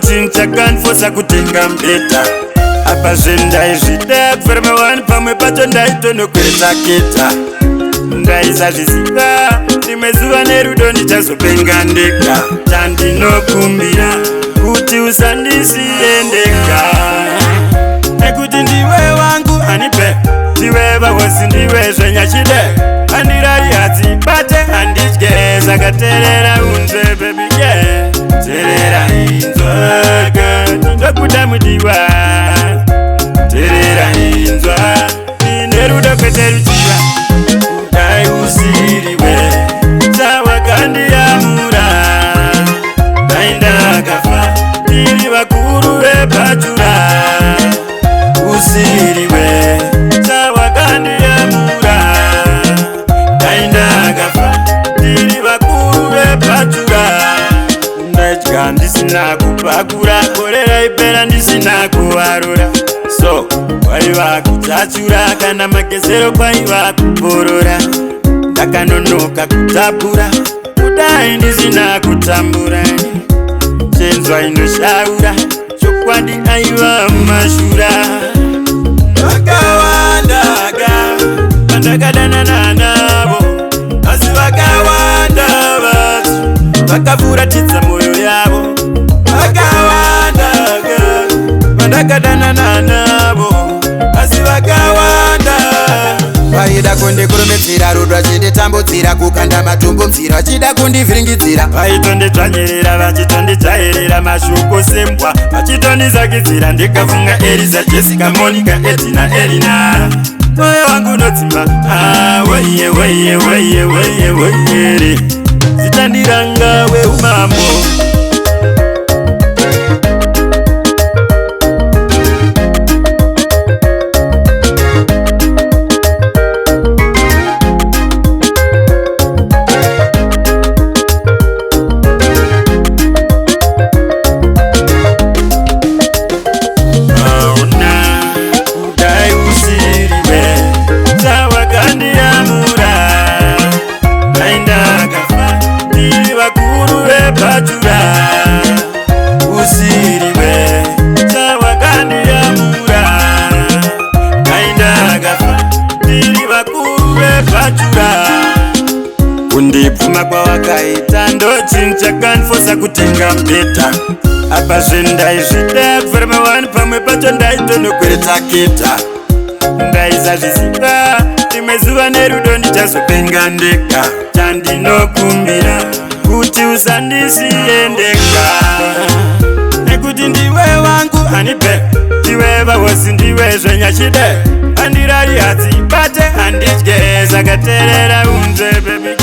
ndochinja kanfosa kutenga mbeta apa zvendaizvida kufarama wani pamwe pacho ndaitonokwetaketa ndaisazviziva rimwe zuva nerudo ndichazopenga ndega chandinokumbira kuti usandisiye ndega nekuti ndiwe wangu hanipe ndiwe vahosi ndiwe zvenyachide handirari hadzibate handidye sakaterera unzwe bebige terera inzwa ndindokuda mudiwa terera inzwa inerudo kwete ruchiva kudai usiriwe chawakandiyamura daindakafa ndiri vakuru vepachura usiriwe chawakandiyamura daindakafa ndiri vakuru vepachura ndadya ndisina kupakura korera ipera ndisina kuvarura so waiva kudzachura kana magezero kwaiva kuporora ndakanonoka kutapura kudai ndisina kutambura chenzwa inoshaura chokwadi aiva mashura vakawandaga vandakadanana navo asi vakawanda vatu vakafuratidza mwoyo yavo vakawandaga vandakadanana navo asi vakawanda vaida kundikurumitsira rudo vachinditambudzira kukanda matumbu mtsira vachida kundivhiringidzira vaitonditsvanyirira vachitondijairira mashoko sembwa vachitondizakidzira ndikafunga Eliza, Jessica, Monica, Edina, Elina mwoyo wangu unodzimba weye weye weye weye weyere zitandiranga weumambo pachura usiriwe chawakandiyamura aindakafa ndiri vakuru vepachura kundipfuma kwawakaita ndochinja kanfosa kutenga mbeta apa zvendaizvida kufarama wani pamwe pacho ndaitonokwetaketa ndaisazviziva rimwe zuva nerudo ndichazopenga ndega chandinokumbira kuti usandisiye ndega nekuti ndiwe wangu hanipe ndiwe vahosi ndiwe zvenyachide handirari hadzibate handidye sakaterera unzwe bebige